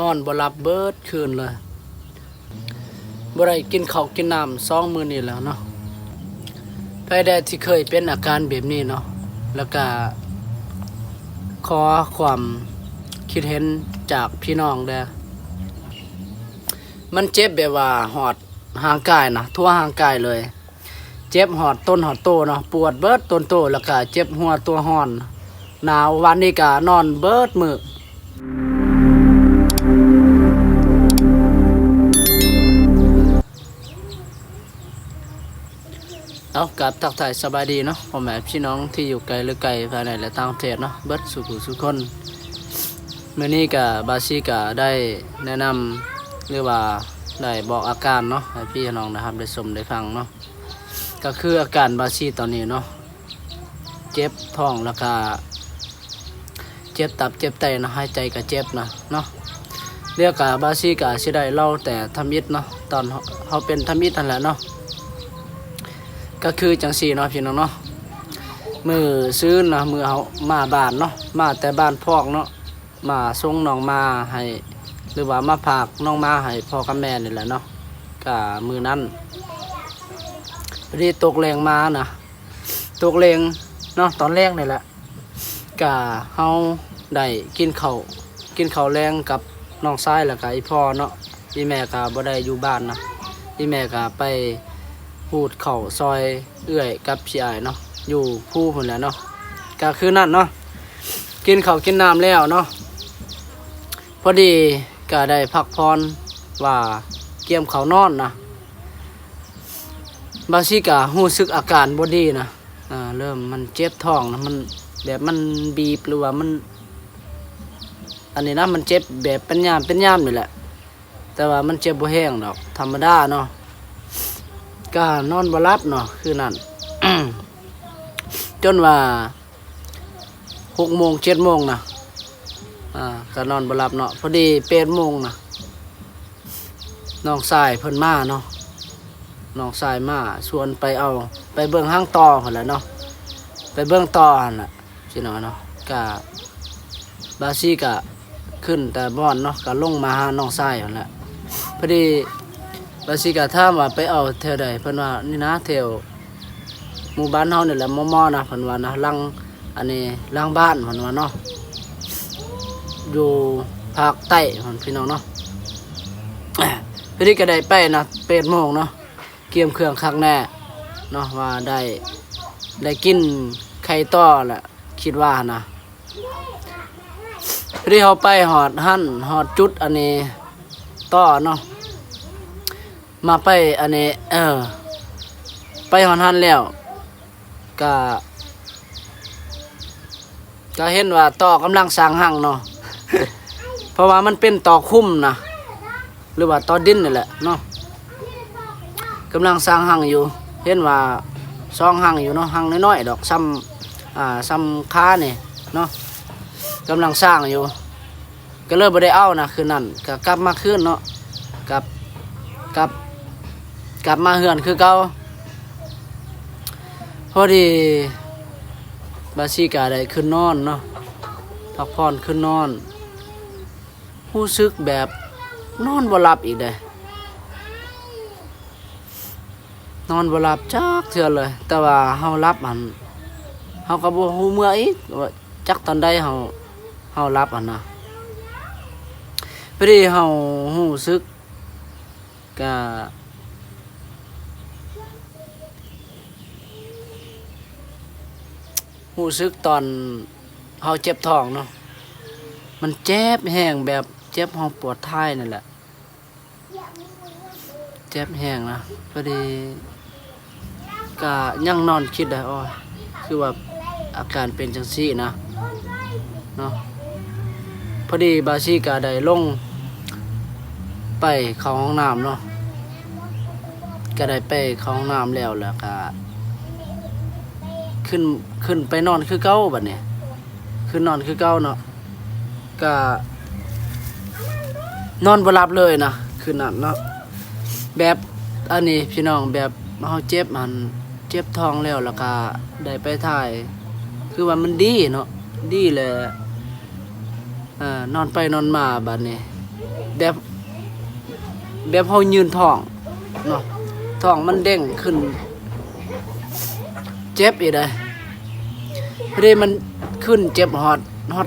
นอนบ่หลับเบิดคืนเลยบ่ได้กินข้าวกินน้ำ2 มื้อนี้แล้วเนาะไผใดที่เคยเป็นอาการแบบนี้เนาะแล้วก็ขอความคิดเห็นจากพี่น้องเด้อมันเจ็บแบบว่าหอดห่างกายนะทั่วห่างกายเลยเจ็บหอดต้นหอดโตเนาะปวดเบิดต้นโตแล้วก็เจ็บหัวตัวห้อนหนาววันนี้ก็นอนเบิดมื้อเอากับทักทายสบายดีเนาะพ่อแม่พี่น้องที่อยู่ไกลหรือไกลภายในและต่างประเทศเนาะเบิดสุขสุขคนมื้อนี้ก็บาซีก็ได้แนะนำหรือว่าได้บอกอาการเนาะให้พี่น้องนะครับได้ชมได้ฟังเนาะก็คืออาการบาซีตอนนี้เนาะเจ็บท้องแล้วก็เจ็บตับเจ็บไตนะหายใจก็เจ็บนะเนาะเรียกกับบาซีก็สิได้เล่าแต่ทำอิฐเนาะตอนเฮาเป็นทำอิฐนั่นแหละเนาะก็คือจังซี่เนาะพี่น้องเนาะมือซื้อนะมือเฮามาบ้านเนาะมาแต่บ้านพอกเนาะมาส่งน้องมาให้หรือว่ามาฝากน้องมาให้พ่อกับแม่นี่แหละเนาะก็มือนั้นพอดีตกแรงมานะตกแรงเนาะตอนแรกนี่แหละก็เฮาได้กินข้าวแรงกับน้องชายแล้วก็อีพ่อเนาะอีแม่ก็บ่ได้อยู่บ้านนะอีแม่ก็ไปพูดข้าวซอยเอื้อยกับพี่อ้ายเนาะอยู่ผู้พุ่นแหละเนาะก็คือนั่นเนาะกินข้าวกินน้ำแล้วเนาะพอดีก็ได้พักผ่อนว่าเกี่ยมข้าวนอนนะบางทีก็รู้สึกอาการบ่ดีนะเริ่มมันเจ็บท้องนะมันแบบมันบีบหรือว่ามันอันนี้นะมันเจ็บแบบเป็นยามนี่แหละแต่ว่ามันเจ็บบ่แห้งดอกธรรมดาเนาะก็นอนบ่หลับเนาะคือนั่น จนว่า6 โมง 7 โมงนะก็นอนบ่หลับเนาะพอดี8 โมงนะน้องชายเพิ่นมาเนาะน้องชายมาชวนไปเอาไปเบิ่งห้างต่อพุ่นแหละเนาะไปเบิ่งต่อหั่นน่ะพี่น้องเนาะก็บาซี่ก็ขึ้นแต่บ่อนเนาะก็ลงมาหาน้องชายพุ่นแหละพอดีบาซี่ก็ถามว่าไปเอาแถวใดเพิ่นว่านี่นะแถวหมู่บ้านเฮานี่แหละมอๆนะเพิ่นว่านะหลังอันนี้หลังบ้านเพิ่นว่าเนาะอยู่ภาคใต้พี่น้องเนาะ พอดีก็ได้ไปนะ8 โมงเนาะเกี่ยมเครื่องคักแน่เนาะว่าได้กินไข่ต้อแหละคิดว่านะพอดีเขาไปหอดจุดอันนี้ต้อเนาะมาไปอันนี้ไปหอดหั่นแล้วก็เห็นว่าต่อกำลังสร้างหั่งเนาะ เพราะว่ามันเป็นต่อคุ้มนะหรือว่าต่อดินนี่แหละเนาะกำลังสร้างหั่งอยู่เห็นว่า2 หั่งอยู่เนาะหั่งน้อยๆดอกซ้ำค้านี่เนาะกำลังสร้างอยู่ก็เลยบ่ได้เอานะคืนนั้นก็กลับมาคืนเนาะกลับมาเฮือนคือเก่าพอดีบาซิกาได้ขึ้นนอนเนาะพักผ่อนขึ้นนอนรู้สึกแบบนอนบ่หลับอีกเด้นอนบ่หลับจักเทื่อเลยแต่ว่าเฮาหลับเฮาก็บ่ฮู้เมื่ออีกว่าจักตอนใดเฮาหลับนะพอดีเฮารู้สึกก็รู้สึกตอนเฮาเจ็บท้องเนาะมันเจ็บแห้งแบบเจ็บห้องปวดท้ายนั่นแหละเจ็บแห้งนะพอดีก็ยังนอนคิดได้คือว่าอาการเป็นจังซี่นะเนาะพอดีบาซี่ก็ได้ลงไปเข้าห้องน้ำเนาะก็ได้ไปเข้าห้องน้ำแล้วก็ขึ้นไปนอนคือเก่าบัดนี้ขึ้นนอนคือเก่าเนาะก็นอนบ่หลับเลยนะคืนนั้นเนาะแบบอันนี้พี่น้องแบบเฮาเจ็บเจ็บท้องแล้วก็ได้ไปถ่ายคือว่ามันดีเนาะดีเลยนอนไปนอนมาบัดนี้ แบบแบบเฮายืนท้องเนาะท้องมันเด้งขึ้นเจ็บอีกได้พอดีมันขึ้นเจ็บฮอ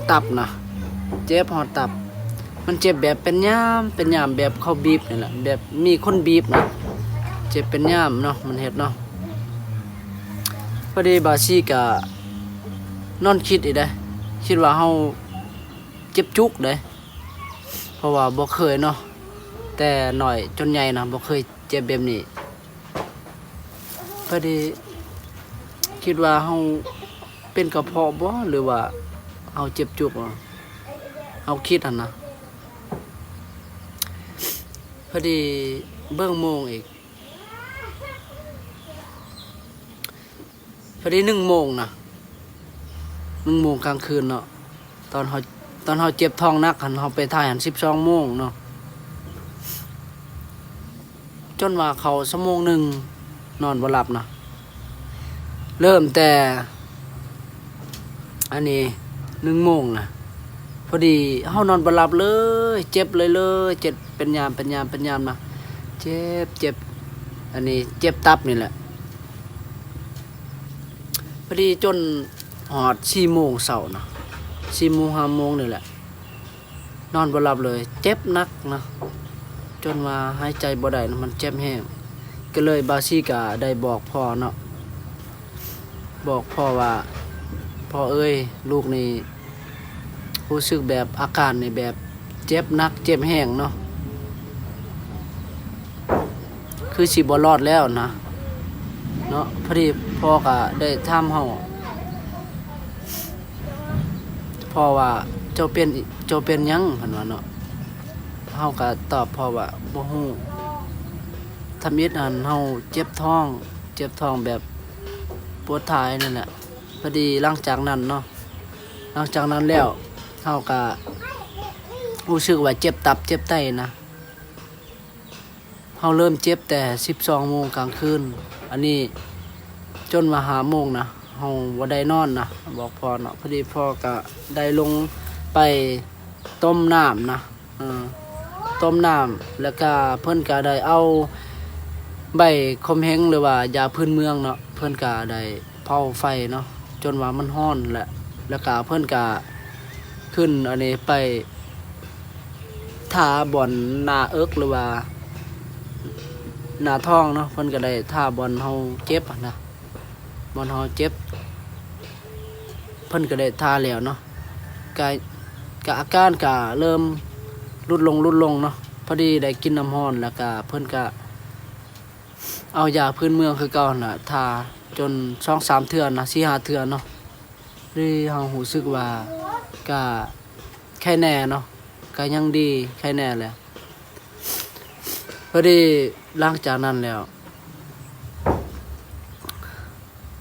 ดตับนะเจ็บฮอดตับมันเจ็บแบบเป็นย่ามแบบเขาบีบนี่แหละแบบมีคนบีบนะเจ็บเป็นย่ามเนาะมันเฮ็ดเนาะพอดีบาซี่ก็นอนคิดอีกได้คิดว่าเฮาเจ็บจุกเด้เพราะว่าบ่เคยเนาะแต่หน่อยจนใหญ่นะบ่เคยเจ็บแบบนี้พอดีคิดว่าเฮาเป็นกระเพาะบ่หรือว่าเฮาเจ็บจุกบ่เฮาคิดหั่นนะพอดีเบิ่งโมงอีกพอดี1 โมงนะ1 โมงกลางคืนเนาะตอนเฮาเจ็บท้องนักหันเฮาไปถ่ายหัน12 โมงเนาะจนว่าเขา1 ชั่วโมงนอนบ่หลับนะเริ่มแต่อันนี้1 โมงนะพอดีเฮานอนบ่หลับเลยเจ็บเลยเจ็บเป็นยามนะเจ็บอันนี้เจ็บตับนี่แหละพอดีจนหอด4 โมงเช้านะ4 โมง5 โมงนี่แหละนอนบ่หลับเลยเจ็บหนักนะจนว่าหายใจบ่ได้นะมันเจ็บแห้งก็เลยบาซี่ก็ได้บอกพ่อเนาะบอกพ่อว่าพ่อเอ้ยลูกนี่รู้สึกแบบอาการนี่แบบเจ็บหนักเจ็บแห้งเนาะคือสิบ่รอดแล้วนะเนาะพอดีพ่อก็ได้ถามเฮาพ่อว่าเจ้าเป็นหยังเพิ่นว่าเนาะเฮาก็ตอบพ่อว่าบ่ฮู้ทำอิดอันเฮาเจ็บท้องแบบปวดท้ายนั่นแหละพอดีหลังจากนั้นเนาะหลังจากนั้นแล้วเฮาก็รู้สึกว่าเจ็บตับเจ็บไตนะเฮาเริ่มเจ็บแต่12 โมงกลางคืนอันนี้จนมา5 โมงนะเฮาบ่ได้นอนนะบอกพ่อเนาะพอดีพ่อก็ได้ลงไปต้มน้ำนะต้มน้ำแล้วก็เพิ่นก็ได้เอาใบคมแฮงหรือว่ายาพื้นเมืองเนาะเพิ่นก็ได้เผาไฟเนาะจนว่ามันร้อนแหละแล้วก็เพิ่นก็ขึ้นอันนี้ไปทาบ่อนหน้าเอิกหรือว่าหน้าท้องเนาะเพิ่นก็ได้ทาบ่อนเฮาเจ็บนะบ่อนเฮาเจ็บเพิ่นก็ได้ทาแล้วเนาะก็อาการก็เริ่มลดลงเนาะพอดีได้กินน้ำร้อนแล้วก็เพิ่นก็เอายาพื้นเมืองคือเก่าน่ะทาจน 2-3 เทื่อนะ 4-5 เทื่อเนาะนี่เฮารู้สึกว่าก็แค่แน่เนาะก็ยังดีแค่แน่แหละพอดีหลังจากนั้นแล้ว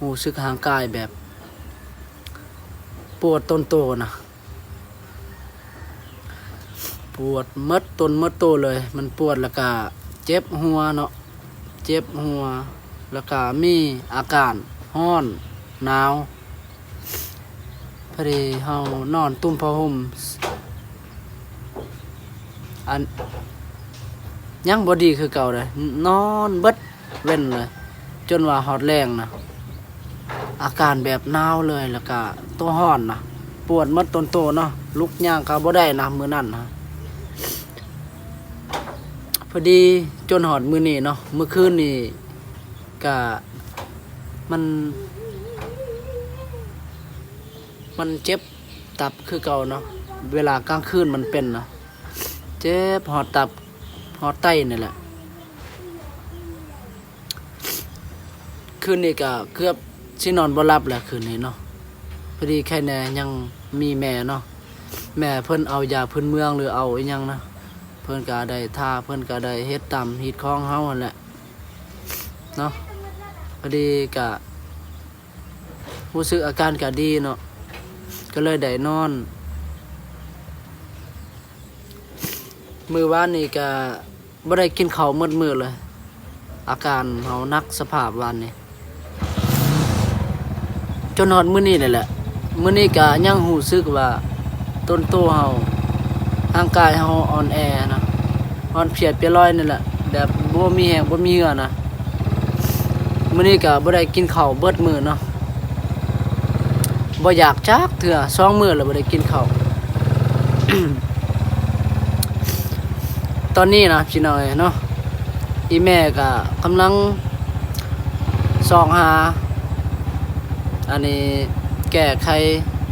รู้สึกร่างกายแบบปวดต้นโตนะปวดหมดต้นหมดโตเลยมันปวดแล้วก็เจ็บหัวเนาะเจ็บหัวแล้วก็มีอาการร้อนหนาวพอดีเฮานอนตุ้มผ้าห่มอันยังบ่ดีคือเก่าเลยนอนเบิดเว้นเลยจนว่าฮอดแรงนะอาการแบบหนาวเลยแล้วก็ตัวร้อนนะปวดหมดต้นโตเนาะลุกย่างก็บ่ได้นะมื้อนั้นนะพอดีจนหอดมื้อนี้เนาะมื้อคืนนี่ก็มันเจ็บตับคือเก่าเนาะเวลากลางคืนมันเป็นนะเจ็บหอดตับหอดไตนี่แหละคืนนี้ก็เกือบสินอนบ่หลับแหละคืนนี้เนาะพอดีแค่แน่ยังมีแม่เนาะแม่เพิ่นเอายาพื้นเมืองหรือเอาอีหยังนะเพิ่นก็ได้ทาเพิ่นก็ได้เฮ็ดตามฮีดของเฮานั่นแหละเนาะพอดีก็รู้สึกอาการก็ดีเนาะก็เลยได้นอนมื้อวานนี้ก็บ่ได้กินข้าวมื้อเลยอาการเฮานักสภาพวันนี้จนฮอดมื้อนี้นี่แหละมื้อนี้ก็ยังรู้สึกว่าต้นโตเฮา ร่างกายเฮาอ่อนแอนะอ่อนเพลียเปียร้อยนี่แหละแบบบ่มีแรงบ่มีเหงื่อนะมื้อนี้ก็บ่ได้กินข้าวเบิดมื้อเนาะบ่อยากจักเทื่อ2มื้อแล้วบ่ได้กินข้าว ตอนนี้นะพี่น้อยเนาะอีแม่ก็กำลังส่องหาอันนี้แก้ไข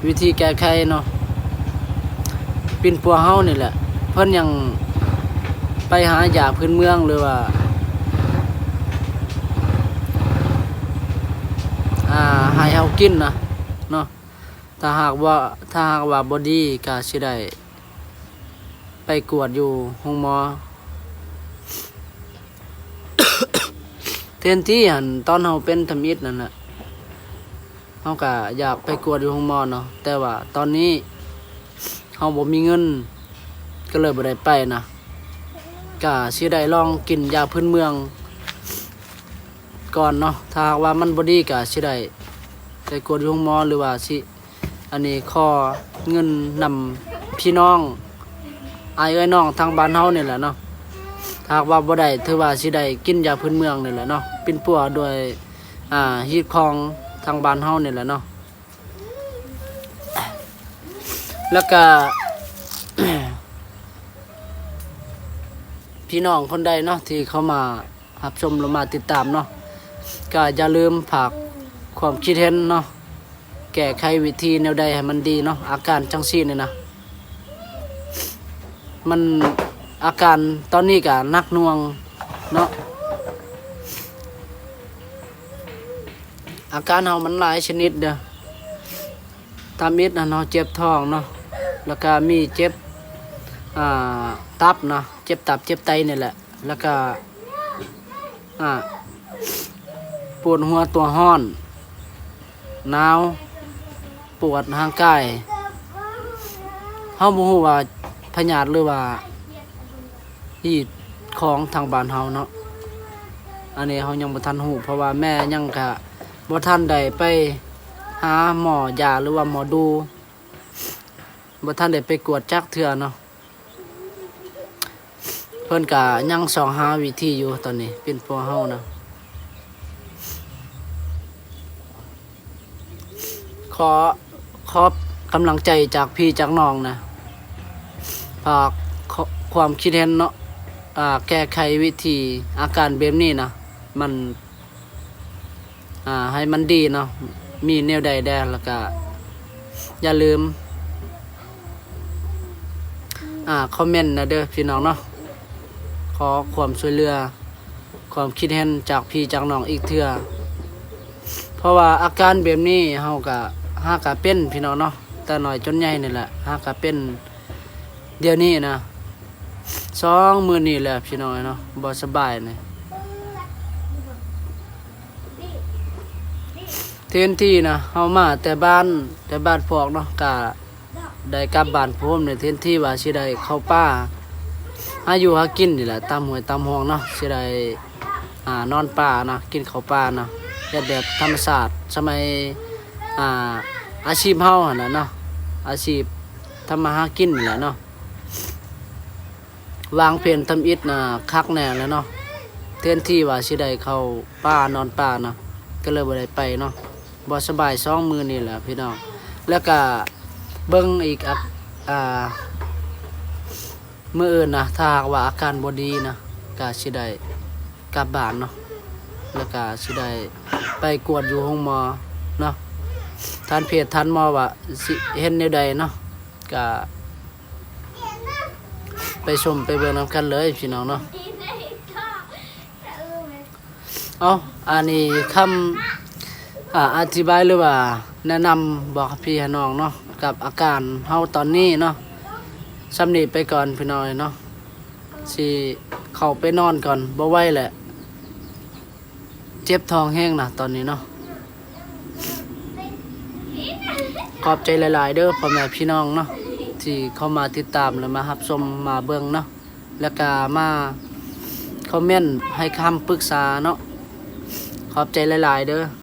วิธีแก้ไขเนาะปิ่นปัวเฮานี่แหละเพิ่นยังไปหายาพื้นเมืองหรือว่าให้เฮากินนะเนาะถ้าหากว่าบ่ดีก็สิได้ไปกวดอยู่ห้องหมอ เทนที่หันตอนเฮาเป็นทำอิฐนั่นน่ะเฮาก็อยากไปกวดอยู่ห้องหมอเนาะแต่ว่าตอนนี้เฮาบ่มีเงินก็เลยบ่ได้ไปนะก็สิได้ลองกินยาพื้นเมืองก่อนเนาะถ้าหากว่ามันบ่ดีก็สิได้ไปกวดอยู่ห้องหมอหรือว่าสิอันนี้ขอเงินนำพี่น้องอ้ายเอ้ยน้องทางบ้านเฮานี่แหละเนาะถ้าหากว่าบ่ได้ถือว่าสิได้กินยาพื้นเมืองนี่แหละเนาะปิ่นปัวด้วยฮีตของทางบ้านเฮานี่แหละเนาะแล้วก็ พี่น้องคนใดเนาะที่เข้ามารับชมหรือมาติดตามเนาะก็อย่าลืมฝากความคิดเห็นเนาะแก้ไขวิธีแนวใดให้มันดีเนาะอาการจังซี่นี่นะมันอาการตอนนี้ก็หนักหน่วงเนาะอาการเฮามันหลายชนิดเด้อตามมิดนะเนาะเจ็บท้องเนาะแล้วก็มีเจ็บตับนะเจ็บตับเจ็บไตนี่แหละแล้วก็ปวดหัวตัวห้อนหนาวปวดร่างกายเฮาบ่ฮู้ว่าพยาธิหรือว่าฮีตของทางบ้านเฮาเนาะอันนี้เฮายังบ่ทันฮู้เพราะว่าแม่ยังก็บ่ทันได้ไปหาหมอยาหรือว่าหมอดูบ่ทันได้ไปกวดจักเทื่อเนาะเพิ่นก็ยังส่องหาวิธีอยู่ตอนนี้เป็นพวกเฮานะขอกำลังใจจากพี่จากน้องนะฝากความคิดเห็นเนาะแก้ไขวิธีอาการแบบนี้นะมันให้มันดีเนาะมีแนวใดแดแล้วก็อย่าลืมคอมเมนต์นะเด้อพี่น้องเนาะขอความช่วยเหลือความคิดเห็นจากพี่จากน้องอีกเทื่อเพราะว่าอาการแบบนี้เฮาก็หากะเป็นพี่น้องเนาะแต่น้อยจนใหญ่นี่แหละหากะเป็นเดี๋ยวนี้นะ2 มื้อนี้แหละพี่น้องเนาะบ่สบายนี่เทนที่นะเฮามาแต่บ้านพวกเนาะก็ได้กลับบ้านพร้อมในเทนที่ว่าสิได้เข้าป่าหาอยู่หากินนี่แหละตามห้วยตามห้องเนาะสิได้นอนป่านะกินข้าวป่านะเฮ็ดแบบธรรมชาติสมัยอาชีพเฮาหั่นน่ะเนาะอาชีพทำมาหากินนี่แหละเนาะวางเพนทำอิฐคักแน่แล้วเนาะเทนที่ว่าสิได้เข้าป่านอนป่าเนาะก็เลยบ่ได้ไปเนาะบ่สบาย2 มื้อนี่แหละพี่น้องแล้วก็เบิ่งอีกมื้ออื่นนะถ้าหากว่าอาการบ่ดีนะก็สิได้กลับบ้านเนาะแล้วก็สิได้ไปกวดอยู่ห้องหมอเนาะท่านเพจท่านหมอว่าสิเห็นแนวใดเนาะก็ไปชมไปเบิ่งนำกันเลยพี่น้องเนาะเอาอันนี้คำอธิบายหรือว่าแนะนำบอกพี่น้องเนาะกับอาการเฮาตอนนี้เนาะสำนีไปก่อนพี่น้อยเนาะสิเข้าไปนอนก่อนบ่ไหวแหละเจ็บท้องแห้งนะตอนนี้เนาะขอบใจหลายๆเด้อพ่อแม่พี่น้องเนาะที่เข้ามาติดตามและมารับชมมาเบิ่งเนาะแล้วก็มาคอมเมนต์ให้คำปรึกษาเนาะขอบใจหลายๆเด้อ